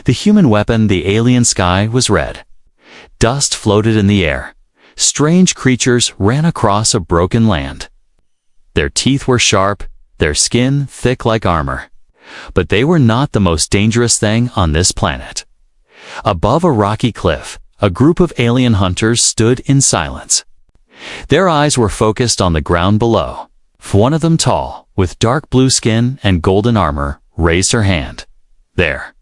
The human weapon, the alien sky, was red. Dust floated in the air. Strange creatures ran across a broken land. Their teeth were sharp, their skin thick like armor. But they were not the most dangerous thing on this planet. Above a rocky cliff, a group of alien hunters stood in silence. Their eyes were focused on the ground below. One of them, tall, with dark blue skin and golden armor, raised her hand. "There,"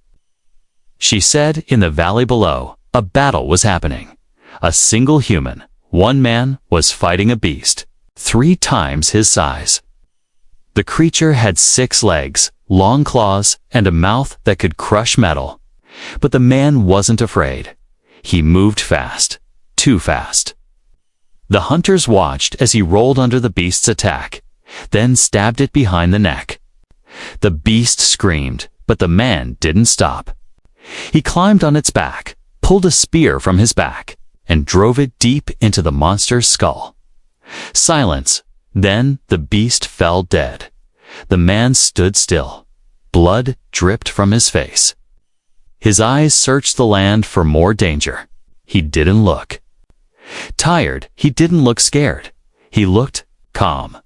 she said. In the valley below, a battle was happening. A single human, one man, was fighting a beast, 3 times his size. The creature had 6 legs, long claws, and a mouth that could crush metal. But the man wasn't afraid. He moved fast, too fast. The hunters watched as he rolled under the beast's attack, then stabbed it behind the neck. The beast screamed, but the man didn't stop. He climbed on its back, pulled a spear from his back, and drove it deep into the monster's skull. Silence. Then the beast fell dead. The man stood still. Blood dripped from his face. His eyes searched the land for more danger. He didn't look. Tired, he didn't look scared. He looked calm.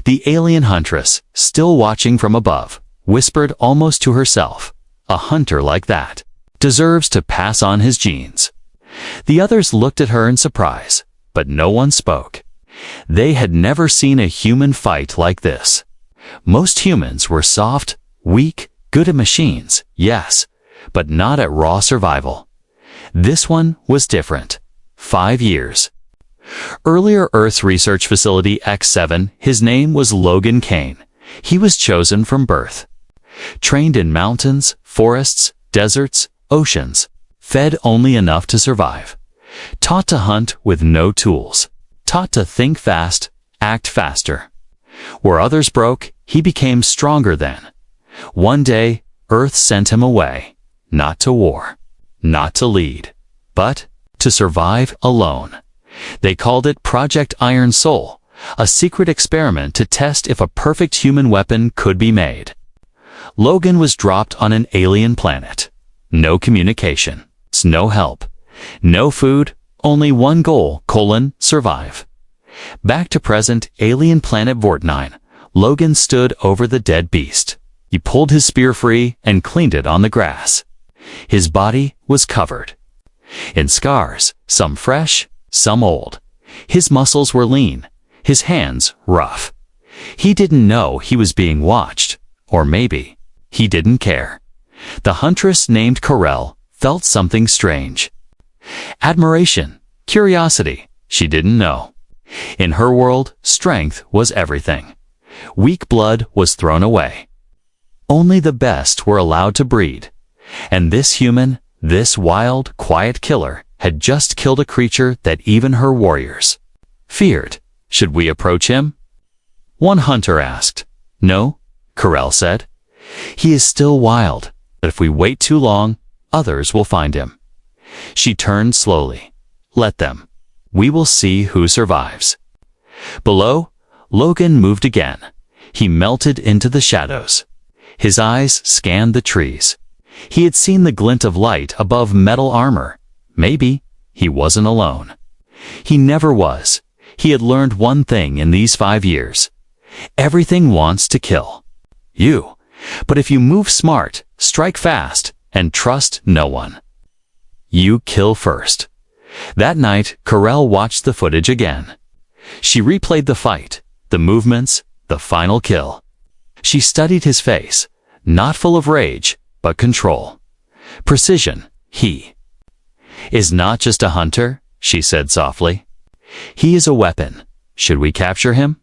The alien huntress, still watching from above, whispered almost to herself, "A hunter like that deserves to pass on his genes." The others looked at her in surprise, but no one spoke. They had never seen a human fight like this. Most humans were soft, weak, good at machines, yes, but not at raw survival. This one was different. 5 years. Earlier Earth's research facility X7, his name was Logan Kane. He was chosen from birth. Trained in mountains, forests, deserts, oceans. Fed only enough to survive. Taught to hunt with no tools. Taught to think fast, act faster. Where others broke, he became stronger then. One day, Earth sent him away. Not to war. Not to lead. But to survive alone. They called it Project Iron Soul, a secret experiment to test if a perfect human weapon could be made. Logan was dropped on an alien planet. No communication, no help, no food, only one goal, survive. Back to present alien planet Vortnine, Logan stood over the dead beast. He pulled his spear free and cleaned it on the grass. His body was covered in scars, some fresh, some old. His muscles were lean, his hands rough. He didn't know he was being watched, or maybe he didn't care. The huntress named Corell felt something strange. Admiration, curiosity, she didn't know. In her world, strength was everything. Weak blood was thrown away. Only the best were allowed to breed. And this human, this wild, quiet killer, had just killed a creature that even her warriors feared. Should we approach him? One hunter asked. No, Corell said. He is still wild, but if we wait too long, others will find him. She turned slowly. Let them. We will see who survives. Below, Logan moved again. He melted into the shadows. His eyes scanned the trees. He had seen the glint of light above metal armor. Maybe he wasn't alone. He never was. He had learned one thing in these 5 years. Everything wants to kill you. But if you move smart, strike fast, and trust no one, you kill first. That night, Corell watched the footage again. She replayed the fight, the movements, the final kill. She studied his face, not full of rage, but control. Precision. He is not just a hunter, she said softly. He is a weapon. Should we capture him?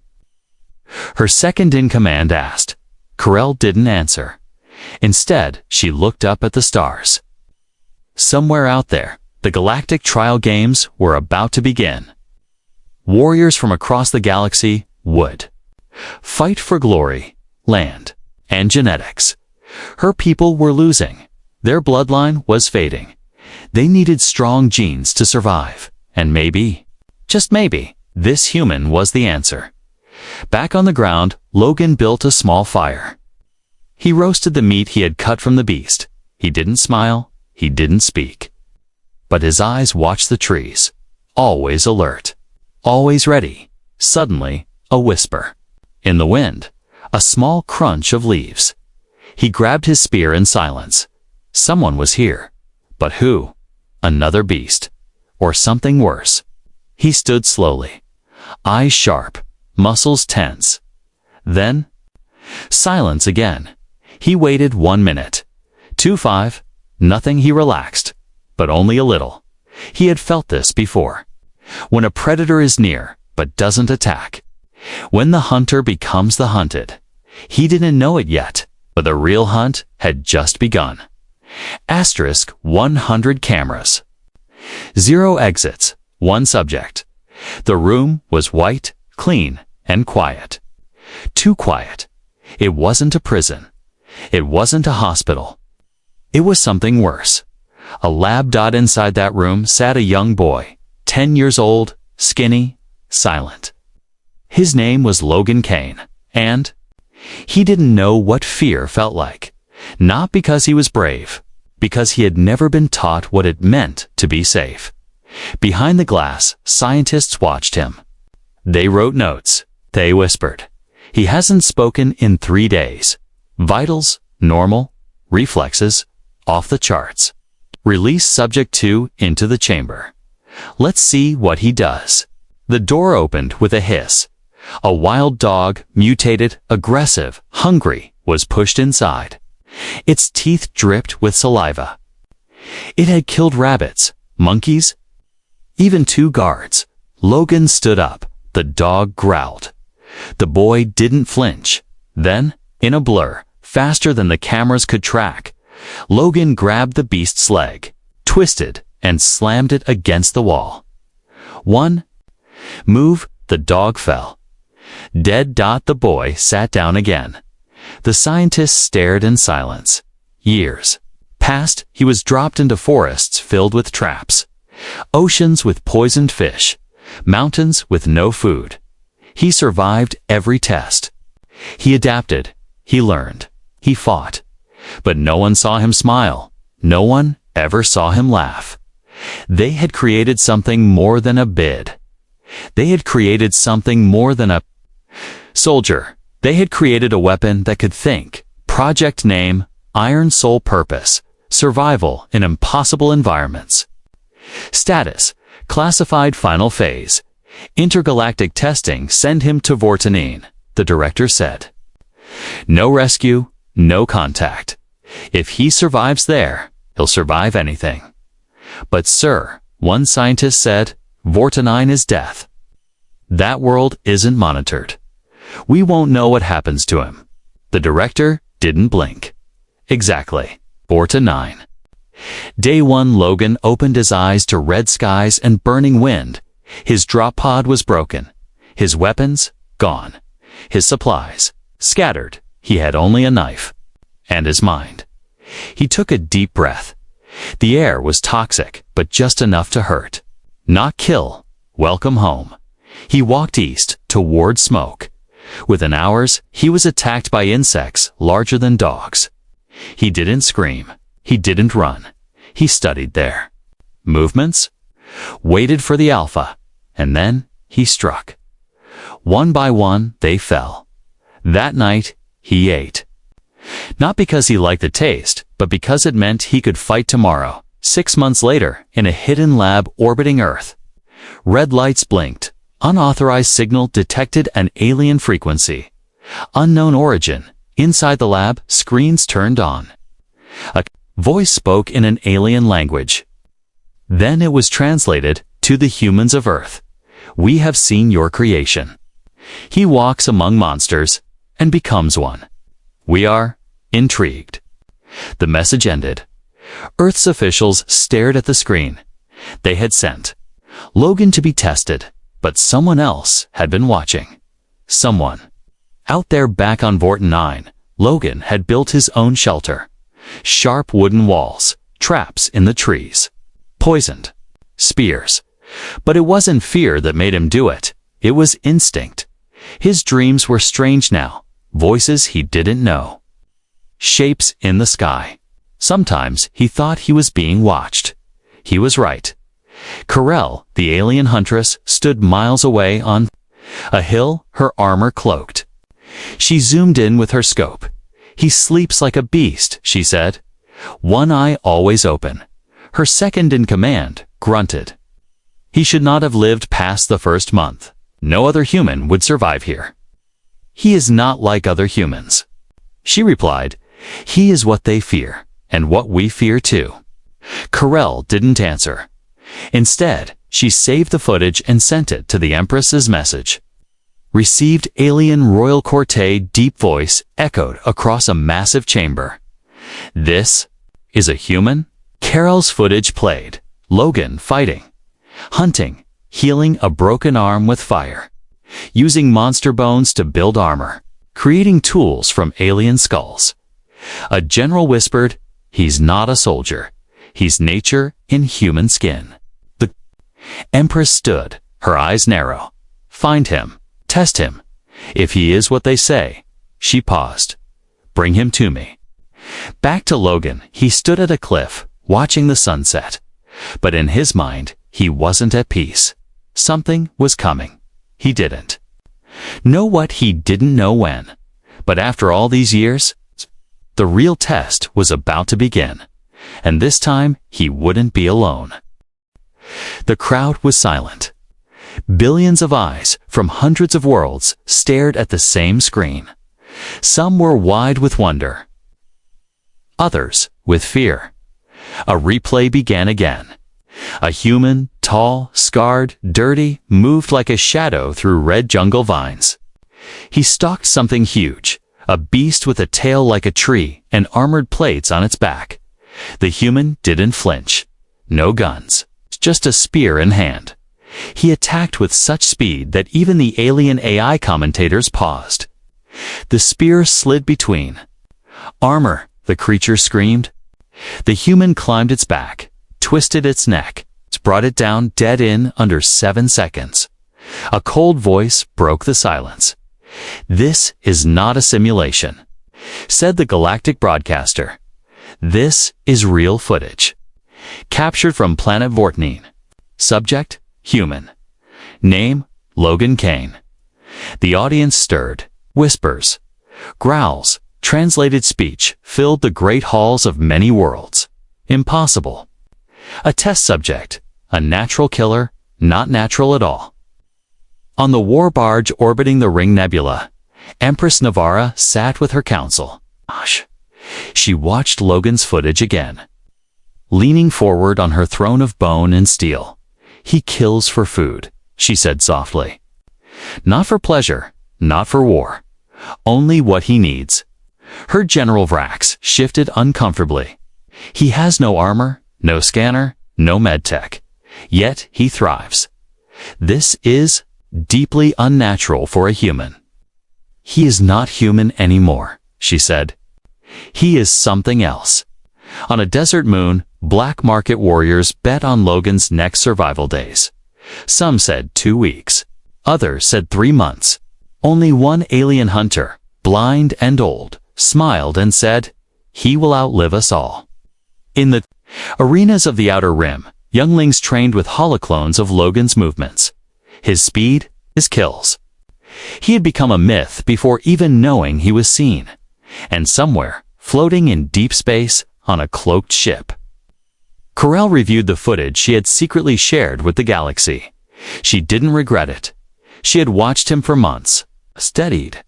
Her second-in-command asked. Corell didn't answer. Instead, she looked up at the stars. Somewhere out there, the galactic trial games were about to begin. Warriors from across the galaxy would fight for glory, land, and genetics. Her people were losing. Their bloodline was fading. They needed strong genes to survive. And maybe, just maybe, this human was the answer. Back on the ground, Logan built a small fire. He roasted the meat he had cut from the beast. He didn't smile, he didn't speak. But his eyes watched the trees, always alert, always ready. Suddenly, a whisper. In the wind, a small crunch of leaves. He grabbed his spear in silence. Someone was here. But who? Another beast. Or something worse. He stood slowly, eyes sharp, muscles tense. Then, silence again. He waited 1 minute. 2-5. Nothing. He relaxed. But only a little. He had felt this before. When a predator is near, but doesn't attack. When the hunter becomes the hunted. He didn't know it yet, but the real hunt had just begun. Asterisk 100 cameras. 0 exits, 1 subject. The room was white, clean, and quiet. Too quiet. It wasn't a prison. It wasn't a hospital. It was something worse. A lab. Inside that room sat a young boy, 10 years old, skinny, silent. His name was Logan Kane, and he didn't know what fear felt like. Not because he was brave, because he had never been taught what it meant to be safe. Behind the glass, scientists watched him. They wrote notes. They whispered. He hasn't spoken in 3 days. Vitals, normal. Reflexes, off the charts. Release subject 2 into the chamber. Let's see what he does. The door opened with a hiss. A wild dog, mutated, aggressive, hungry, was pushed inside. Its teeth dripped with saliva. It had killed rabbits, monkeys, even 2 guards. Logan stood up. The dog growled. The boy didn't flinch. Then, in a blur, faster than the cameras could track, Logan grabbed the beast's leg, twisted, and slammed it against the wall. 1 move, the dog fell. Dead. The boy sat down again. The scientists stared in silence. Years passed. He was dropped into forests filled with traps, oceans with poisoned fish, mountains with no food. He survived every test. He adapted. He learned. He fought. But no one saw him smile. No one ever saw him laugh. They had created something more than a bid. They had created something more than a soldier. They had created a weapon that could think. Project name, Iron Soul. Purpose, survival in impossible environments. Status, classified. Final phase, intergalactic testing. Send him to Vortanine, the director said. No rescue, no contact. If he survives there, he'll survive anything. But sir, one scientist said, Vortanine is death. That world isn't monitored. We won't know what happens to him. The director didn't blink. Exactly. Vortanine. Day 1. Logan opened his eyes to red skies and burning wind. His drop pod was broken. His weapons, gone. His supplies, scattered. He had only a knife. And his mind. He took a deep breath. The air was toxic, but just enough to hurt. Not kill. Welcome home. He walked east, toward smoke. Within hours, he was attacked by insects larger than dogs. He didn't scream. He didn't run. He studied there. Movements? Waited for the alpha. And then, he struck. One by one, they fell. That night, he ate. Not because he liked the taste, but because it meant he could fight tomorrow. 6 months later, in a hidden lab orbiting Earth. Red lights blinked. Unauthorized signal detected an alien frequency. Unknown origin. Inside the lab, screens turned on. A voice spoke in an alien language. Then it was translated to the humans of Earth. We have seen your creation. He walks among monsters and becomes one. We are intrigued. The message ended. Earth's officials stared at the screen. They had sent Logan to be tested, but someone else had been watching. Someone. Out there back on Vortanine, Logan had built his own shelter. Sharp wooden walls, traps in the trees. Poisoned. Spears. But it wasn't fear that made him do it. It was instinct. His dreams were strange now. Voices he didn't know. Shapes in the sky. Sometimes he thought he was being watched. He was right. Corel, the alien huntress, stood miles away on a hill, her armor cloaked. She zoomed in with her scope. "He sleeps like a beast," she said. "One eye always open." Her second in command grunted. "He should not have lived past the first month. No other human would survive here." "He is not like other humans," she replied. "He is what they fear, and what we fear too." Corel didn't answer. Instead, she saved the footage and sent it to the Empress's message. Received alien royal corte, deep voice echoed across a massive chamber. "This is a human?" Corel's footage played. Logan fighting, hunting, healing a broken arm with fire, using monster bones to build armor, creating tools from alien skulls. A general whispered, "He's not a soldier. He's nature in human skin." The Empress stood, her eyes narrow. "Find him. Test him. If he is what they say." She paused. "Bring him to me." Back to Logan, he stood at a cliff, watching the sunset. But in his mind, he wasn't at peace. Something was coming. He didn't know what, he didn't know when. But after all these years, the real test was about to begin. And this time, he wouldn't be alone. The crowd was silent. Billions of eyes from hundreds of worlds stared at the same screen. Some were wide with wonder, others with fear. A replay began again. A human, tall, scarred, dirty, moved like a shadow through red jungle vines. He stalked something huge, a beast with a tail like a tree and armored plates on its back. The human didn't flinch. No guns, just a spear in hand. He attacked with such speed that even the alien AI commentators paused. The spear slid between. "Armor," the creature screamed. The human climbed its back, twisted its neck, brought it down dead in under 7 seconds. A cold voice broke the silence. "This is not a simulation," said the galactic broadcaster. "This is real footage. Captured from planet Vortnine. Subject, human. Name, Logan Kane." The audience stirred. Whispers, growls, translated speech filled the great halls of many worlds. Impossible. A test subject, a natural killer, not natural at all. On the war barge orbiting the Ring Nebula, Empress Navarra sat with her council. She watched Logan's footage again. Leaning forward on her throne of bone and steel. "He kills for food," she said softly. "Not for pleasure, not for war. Only what he needs." Her General Vrax shifted uncomfortably. "He has no armor, no scanner, no medtech. Yet he thrives. This is deeply unnatural for a human." "He is not human anymore," she said. "He is something else." On a desert moon, black market warriors bet on Logan's next survival days. Some said 2 weeks. Others said 3 months. Only one alien hunter, blind and old, smiled and said, "He will outlive us all." In the arenas of the Outer Rim, younglings trained with holoclones of Logan's movements. His speed, his kills. He had become a myth before even knowing he was seen. And somewhere, floating in deep space, on a cloaked ship. Corel reviewed the footage she had secretly shared with the galaxy. She didn't regret it. She had watched him for months, studied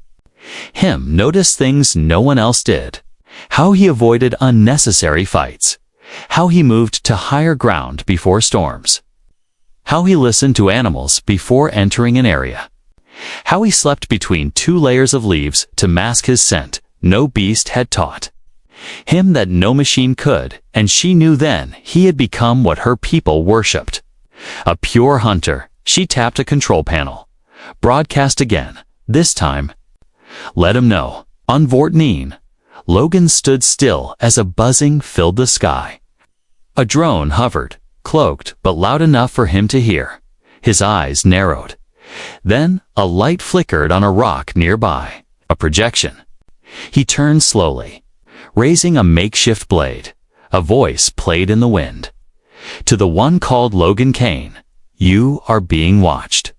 him, noticed things no one else did. How he avoided unnecessary fights. How he moved to higher ground before storms. How he listened to animals before entering an area. How he slept between 2 layers of leaves to mask his scent no beast had taught him that no machine could, and she knew then he had become what her people worshipped. A pure hunter. She tapped a control panel. Broadcast again, this time. Let him know. On Vortnine, Logan stood still as a buzzing filled the sky. A drone hovered, cloaked but loud enough for him to hear. His eyes narrowed. Then a light flickered on a rock nearby. A projection. He turned slowly, raising a makeshift blade. A voice played in the wind. To the one called Logan Kane, you are being watched.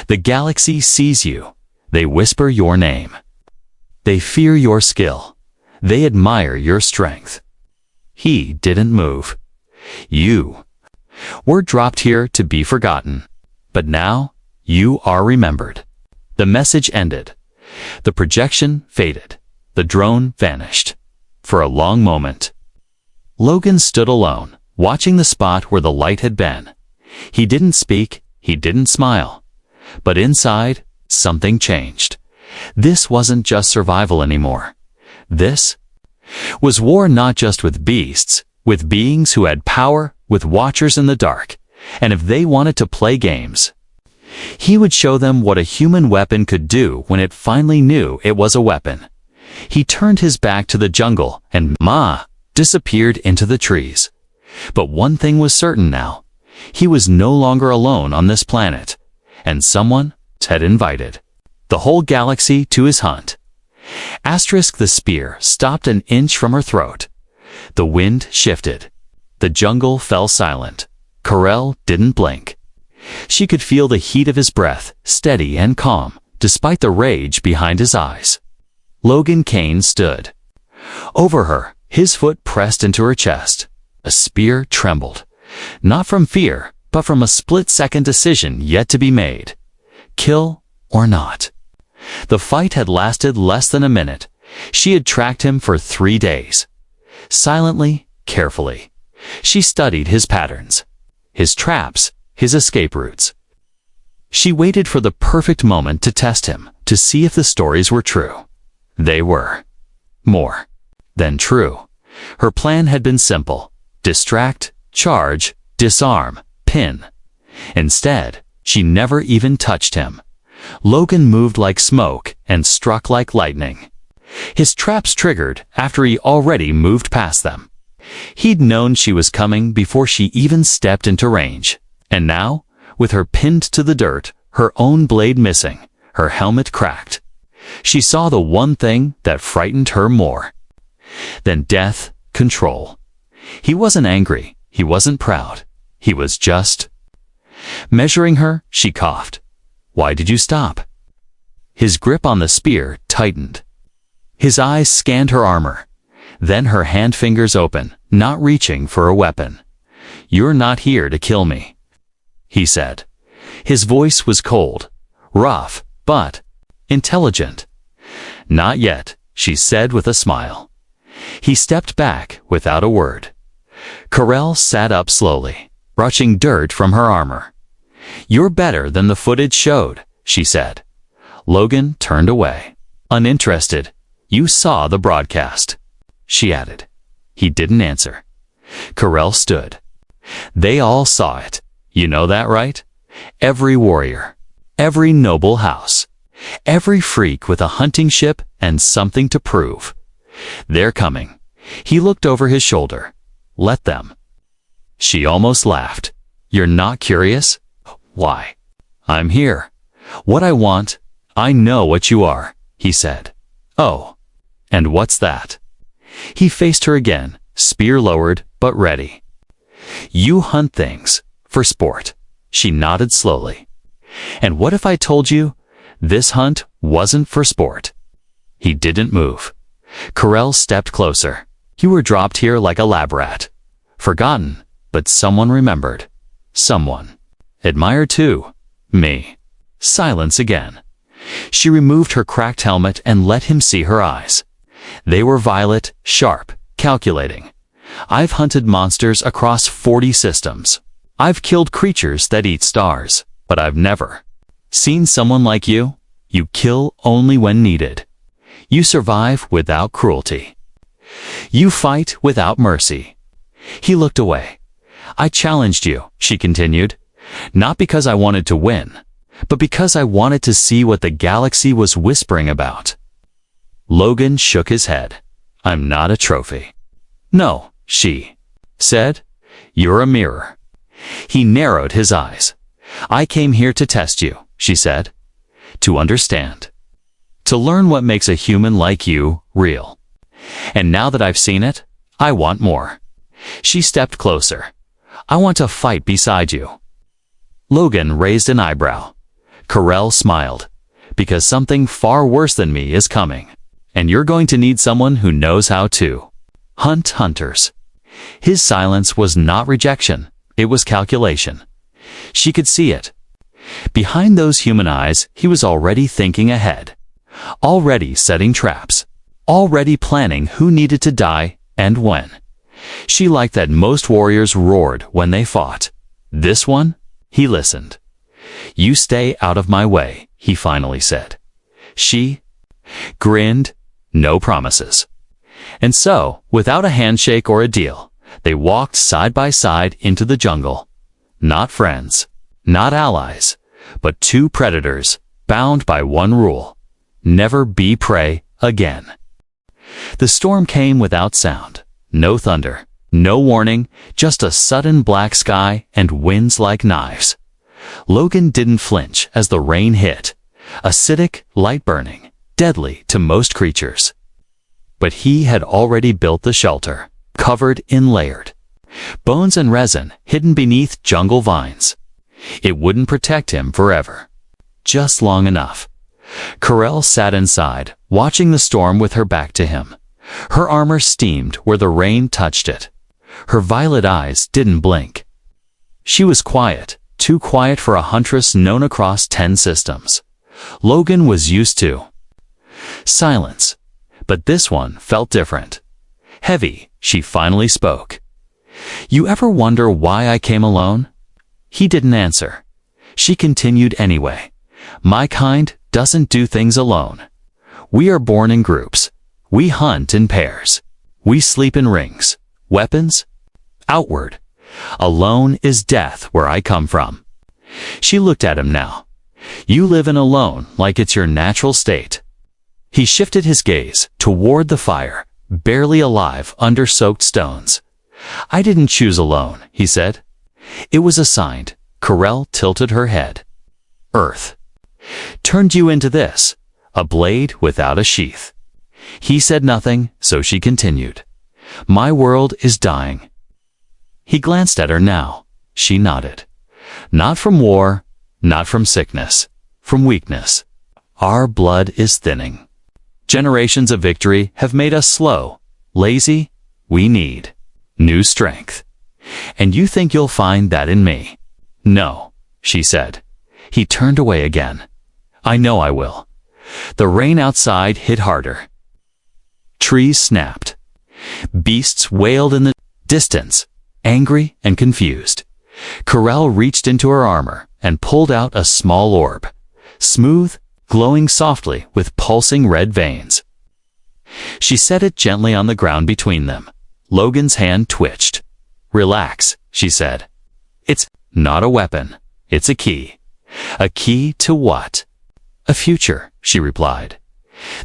The galaxy sees you. They whisper your name. They fear your skill. They admire your strength. He didn't move. You were dropped here to be forgotten. But now, you are remembered. The message ended. The projection faded. The drone vanished. For a long moment, Logan stood alone, watching the spot where the light had been. He didn't speak, he didn't smile. But inside, something changed. This wasn't just survival anymore. This was war, not just with beasts, with beings who had power, with watchers in the dark. And if they wanted to play games, he would show them what a human weapon could do when it finally knew it was a weapon. He turned his back to the jungle and disappeared into the trees. But one thing was certain now. He was no longer alone on this planet, and someone had invited the whole galaxy to his hunt. Asterisk, the spear stopped an inch from her throat. The wind shifted. The jungle fell silent. Corell didn't blink. She could feel the heat of his breath, steady and calm, despite the rage behind his eyes. Logan Kane stood over her, his foot pressed into her chest. A spear trembled, not from fear, but from a split-second decision yet to be made. Kill or not. The fight had lasted less than a minute. She had tracked him for 3 days. Silently, carefully, she studied his patterns, his traps, his escape routes. She waited for the perfect moment to test him, to see if the stories were true. They were. More than true. Her plan had been simple. Distract, charge, disarm, pin. Instead, she never even touched him. Logan moved like smoke and struck like lightning. His traps triggered after he already moved past them. He'd known she was coming before she even stepped into range. And now, with her pinned to the dirt, her own blade missing, her helmet cracked, she saw the one thing that frightened her more than death: control. He wasn't angry. He wasn't proud. He was just measuring her. She coughed. Why did you stop? His grip on the spear tightened. His eyes scanned her armor. Then her hand fingers open, not reaching for a weapon. You're not here to kill me, he said. His voice was cold, rough, but intelligent. Not yet, she said with a smile. He stepped back without a word. Corell sat up slowly, brushing dirt from her armor. You're better than the footage showed, she said. Logan turned away. Uninterested. You saw the broadcast, she added. He didn't answer. Corell stood. They all saw it. You know that, right? Every warrior, every noble house, every freak with a hunting ship and something to prove. They're coming. He looked over his shoulder. Let them. She almost laughed. You're not curious? Why? I'm here. What I want, I know what you are, he said. Oh, and what's that? He faced her again, spear lowered, but ready. You hunt things for sport. She nodded slowly. And what if I told you this hunt wasn't for sport? He didn't move. Corell stepped closer. You were dropped here like a lab rat. Forgotten, but someone remembered. Someone admired too. Me. Silence again. She removed her cracked helmet and let him see her eyes. They were violet, sharp, calculating. I've hunted monsters across 40 systems. I've killed creatures that eat stars, but I've never seen someone like you. You kill only when needed. You survive without cruelty. You fight without mercy. He looked away. I challenged you, she continued, not because I wanted to win, but because I wanted to see what the galaxy was whispering about. Logan shook his head. I'm not a trophy. No, she said. You're a mirror. He narrowed his eyes. I came here to test you, she said. To understand. To learn what makes a human like you real. And now that I've seen it, I want more. She stepped closer. I want to fight beside you. Logan raised an eyebrow. Carell smiled. Because something far worse than me is coming. And you're going to need someone who knows how to hunt hunters. His silence was not rejection. It was calculation. She could see it. Behind those human eyes, he was already thinking ahead. Already setting traps. Already planning who needed to die and when. She liked that most warriors roared when they fought. This one? He listened. You stay out of my way, he finally said. She grinned. No promises. And so, without a handshake or a deal, they walked side by side into the jungle. Not friends, not allies, but two predators, bound by one rule. Never be prey again. The storm came without sound. No thunder, no warning, just a sudden black sky and winds like knives. Logan didn't flinch as the rain hit. Acidic, light-burning, deadly to most creatures. But he had already built the shelter, covered in layered bones and resin hidden beneath jungle vines. It wouldn't protect him forever. Just long enough. Carell sat inside, watching the storm with her back to him. Her armor steamed where the rain touched it. Her violet eyes didn't blink. She was quiet, too quiet for a huntress known across 10 systems. Logan was used to silence, but this one felt different. Heavy, she finally spoke. You ever wonder why I came alone? He didn't answer. She continued anyway. My kind doesn't do things alone. We are born in groups. We hunt in pairs. We sleep in rings. Weapons? Outward. Alone is death where I come from. She looked at him now. You live in alone like it's your natural state. He shifted his gaze toward the fire, barely alive under soaked stones. I didn't choose alone, he said. It was assigned. Carell tilted her head. Earth turned you into this, a blade without a sheath. He said nothing, so she continued. My world is dying. He glanced at her now. She nodded. Not from war, not from sickness, from weakness. Our blood is thinning. Generations of victory have made us slow, lazy. We need new strength. And you think you'll find that in me? No, she said. He turned away again. I know I will. The rain outside hit harder. Trees snapped. Beasts wailed in the distance, angry and confused. Carell reached into her armor and pulled out a small orb, smooth, glowing softly with pulsing red veins. She set it gently on the ground between them. Logan's hand twitched. Relax, she said. It's not a weapon. It's a key. A key to what? A future, she replied.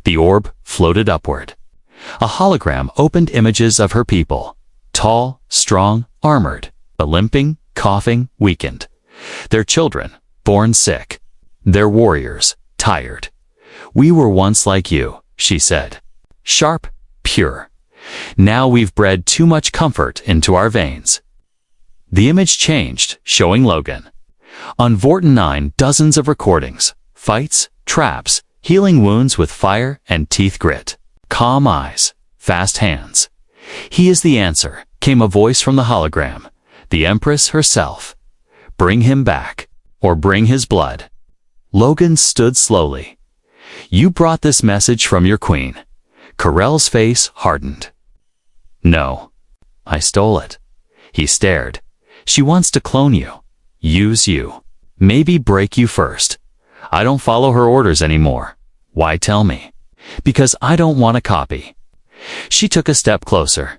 The orb floated upward. A hologram opened images of her people. Tall, strong, armored, but limping, coughing, weakened. Their children, born sick. Their warriors, tired. We were once like you, she said. Sharp, pure. Now we've bred too much comfort into our veins. The image changed, showing Logan. On Vorton 9, dozens of recordings, fights, traps, healing wounds with fire and teeth grit. Calm eyes, fast hands. He is the answer, came a voice from the hologram. The Empress herself. Bring him back, or bring his blood. Logan stood slowly. You brought this message from your queen. Carell's face hardened. No, I stole it. He stared. She wants to clone you. Use you. Maybe break you first. I don't follow her orders anymore. Why tell me? Because I don't want a copy. She took a step closer.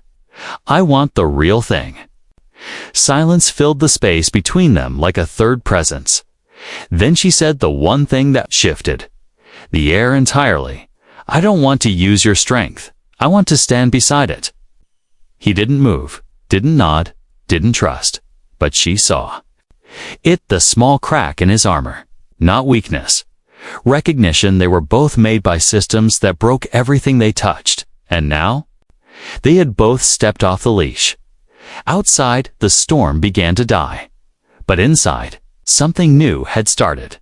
I want the real thing. Silence filled the space between them like a third presence. Then she said the one thing that shifted the air entirely. I don't want to use your strength. I want to stand beside it. He didn't move, didn't nod, didn't trust, but she saw it, the small crack in his armor, not weakness. Recognition they were both made by systems that broke everything they touched, and now? They had both stepped off the leash. Outside, the storm began to die. But inside, something new had started.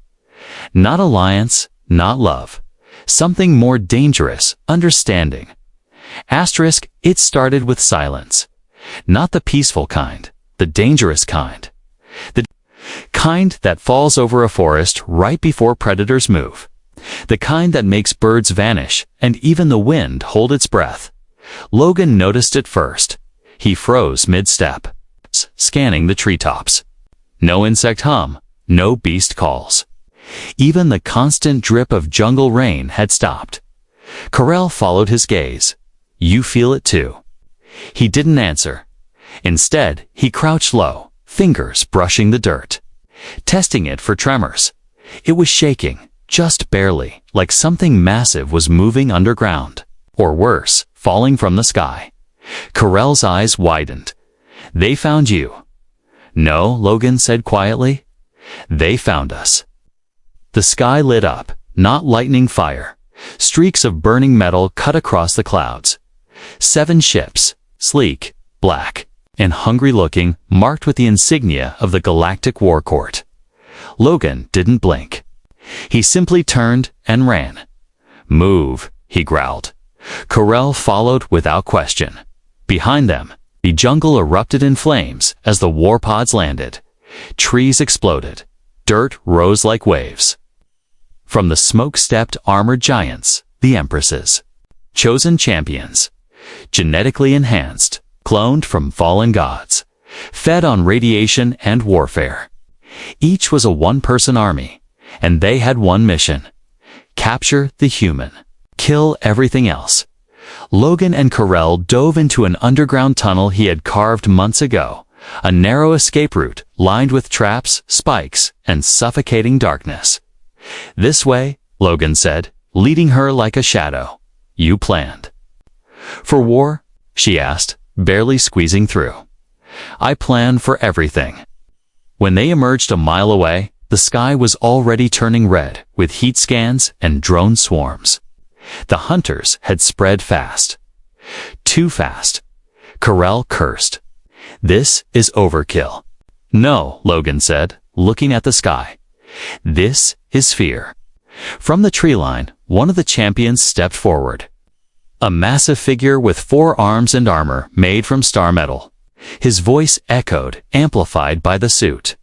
Not alliance, not love. Something more dangerous, understanding. Asterisk, it started with silence. Not the peaceful kind, the dangerous kind. The kind that falls over a forest right before predators move. The kind that makes birds vanish and even the wind hold its breath. Logan noticed it first. He froze mid-step, scanning the treetops. No insect hum, no beast calls. Even the constant drip of jungle rain had stopped. Carell followed his gaze. You feel it too. He didn't answer. Instead, he crouched low, fingers brushing the dirt, testing it for tremors. It was shaking, just barely, like something massive was moving underground. Or worse, falling from the sky. Carell's eyes widened. They found you. No, Logan said quietly. They found us. The sky lit up, not lightning fire. Streaks of burning metal cut across the clouds. 7 ships, sleek, black, and hungry-looking, marked with the insignia of the Galactic War Court. Logan didn't blink. He simply turned and ran. Move, he growled. Carell followed without question. Behind them, the jungle erupted in flames as the war pods landed. Trees exploded. Dirt rose like waves. From the smoke-stepped armored giants, the empresses. Chosen champions. Genetically enhanced, cloned from fallen gods. Fed on radiation and warfare. Each was a one-person army, and they had one mission. Capture the human. Kill everything else. Logan and Carell dove into an underground tunnel he had carved months ago, a narrow escape route lined with traps, spikes, and suffocating darkness. This way, Logan said, leading her like a shadow. You planned. For war? She asked, barely squeezing through. I planned for everything. When they emerged a mile away, the sky was already turning red with heat scans and drone swarms. The hunters had spread fast. Too fast. Carell cursed. This is overkill. No, Logan said, looking at the sky. This is fear. From the tree line, one of the champions stepped forward. A massive figure with 4 arms and armor made from star metal. His voice echoed, amplified by the suit.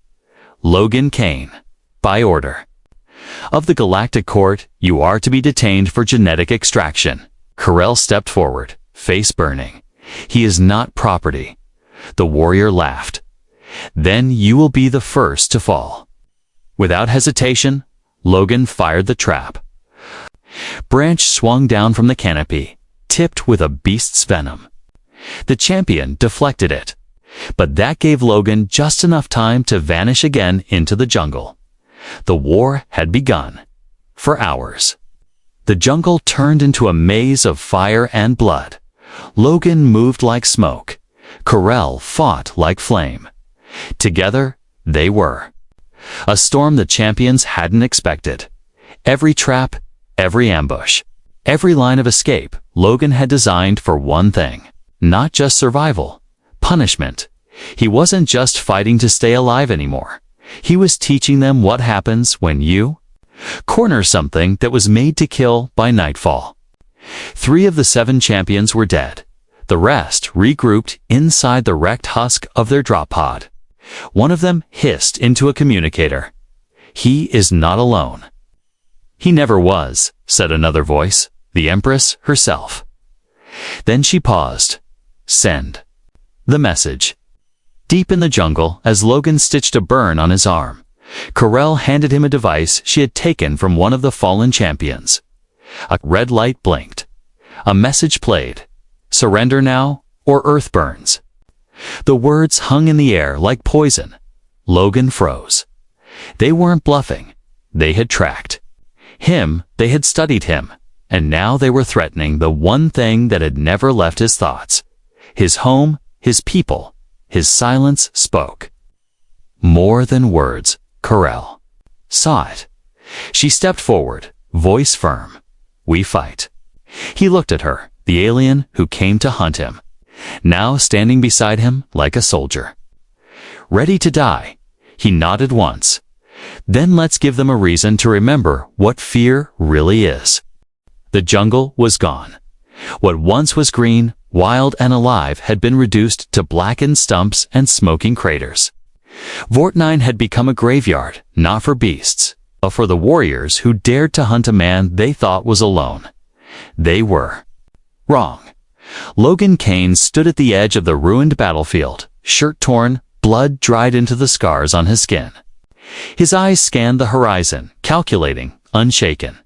Logan Kane. By order of the Galactic Court, you are to be detained for genetic extraction. Carell stepped forward, face burning. He is not property. The warrior laughed. Then you will be the first to fall. Without hesitation, Logan fired the trap. Branch swung down from the canopy, tipped with a beast's venom. The champion deflected it, but that gave Logan just enough time to vanish again into the jungle. The war had begun. For hours. The jungle turned into a maze of fire and blood. Logan moved like smoke. Carell fought like flame. Together, they were. A storm the champions hadn't expected. Every trap, every ambush, every line of escape Logan had designed for one thing. Not just survival. Punishment. He wasn't just fighting to stay alive anymore. He was teaching them what happens when you corner something that was made to kill by nightfall. 3 of the 7 champions were dead. The rest regrouped inside the wrecked husk of their drop pod. One of them hissed into a communicator. He is not alone. He never was, said another voice, the Empress herself. Then she paused. Send the message. Deep in the jungle, as Logan stitched a burn on his arm, Carell handed him a device she had taken from one of the fallen champions. A red light blinked. A message played. Surrender now, or Earth burns. The words hung in the air like poison. Logan froze. They weren't bluffing. They had tracked him, they had studied him, and now they were threatening the one thing that had never left his thoughts. His home, his people. His silence spoke. More than words, Carell saw it. She stepped forward, voice firm. We fight. He looked at her, the alien who came to hunt him. now standing beside him like a soldier. Ready to die, he nodded once. Then let's give them a reason to remember what fear really is. The jungle was gone. What once was green, wild and alive had been reduced to blackened stumps and smoking craters. Vortnine had become a graveyard, not for beasts, but for the warriors who dared to hunt a man they thought was alone. They were wrong. Logan Kane stood at the edge of the ruined battlefield, shirt torn, blood dried into the scars on his skin. His eyes scanned the horizon, calculating, unshaken.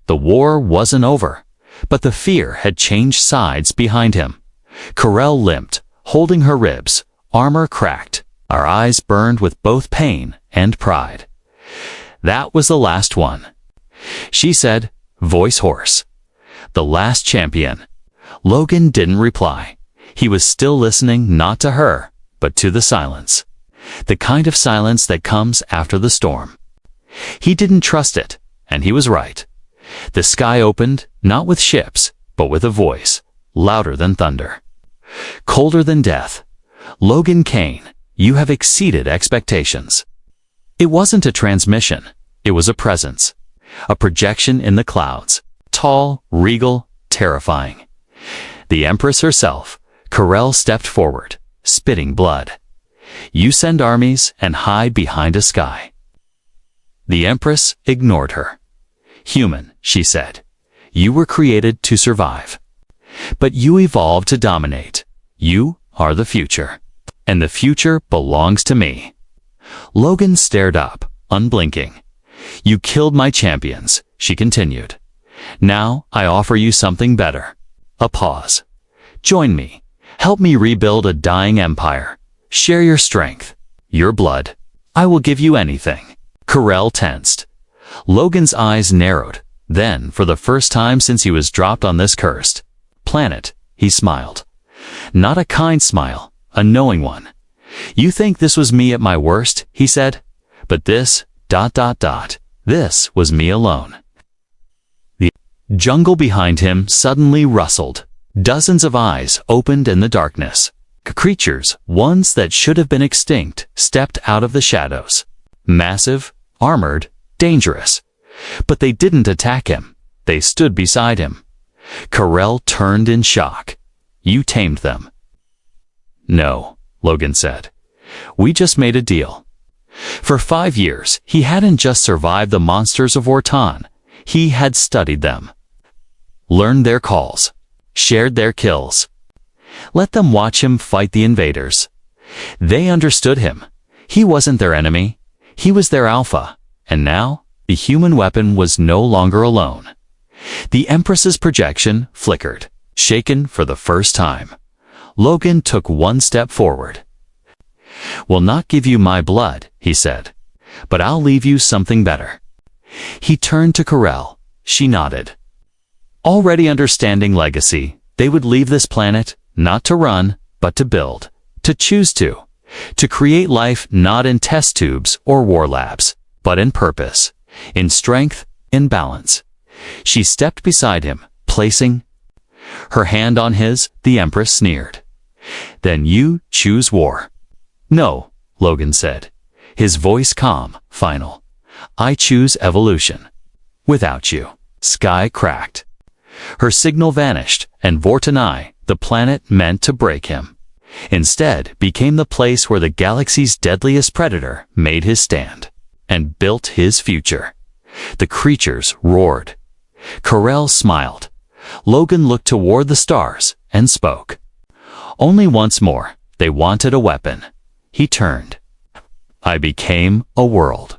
The war wasn't over, but the fear had changed sides behind him. Corell limped, holding her ribs, armor cracked, our eyes burned with both pain and pride. That was the last one, she said, voice hoarse. The last champion. Logan didn't reply. He was still listening not to her, but to the silence. The kind of silence that comes after the storm. He didn't trust it, and he was right. The sky opened, not with ships, but with a voice, louder than thunder. Colder than death. Logan Kane, you have exceeded expectations. It wasn't a transmission. It was a presence. A projection in the clouds. Tall, regal, terrifying. The Empress herself, Corell stepped forward, spitting blood. You send armies and hide behind a sky. The Empress ignored her. Human, she said. You were created to survive. But you evolved to dominate. You are the future. And the future belongs to me. Logan stared up, unblinking. You killed my champions, she continued. Now I offer you something better. A pause. Join me. Help me rebuild a dying empire. Share your strength, your blood. I will give you anything. Corell tensed. Logan's eyes narrowed. Then, for the first time since he was dropped on this cursed planet, he smiled. Not a kind smile, a knowing one. You think this was me at my worst, he said. But this, ... this was me alone. The jungle behind him suddenly rustled. Dozens of eyes opened in the darkness. Creatures, ones that should have been extinct, stepped out of the shadows. Massive, armored, dangerous. But they didn't attack him. They stood beside him. Corell turned in shock. You tamed them. No, Logan said. We just made a deal. For 5 years, he hadn't just survived the monsters of Vortan. He had studied them. Learned their calls. Shared their kills. Let them watch him fight the invaders. They understood him. He wasn't their enemy. He was their alpha. And now, the human weapon was no longer alone. The Empress's projection flickered, shaken for the first time. Logan took one step forward. Will not give you my blood, he said, but I'll leave you something better. He turned to Corell. She nodded. Already understanding legacy, they would leave this planet, not to run, but to build, to choose to create life not in test tubes or war labs, but in purpose, in strength, in balance. She stepped beside him, placing her hand on his. The Empress sneered. Then you choose war. No, Logan said, his voice calm, final. I choose evolution. Without you. Sky cracked. Her signal vanished, and Vortanai, the planet meant to break him, instead became the place where the galaxy's deadliest predator made his stand and built his future. The creatures roared. Corell smiled. Logan looked toward the stars and spoke. Only once more, they wanted a weapon. He turned. I became a world.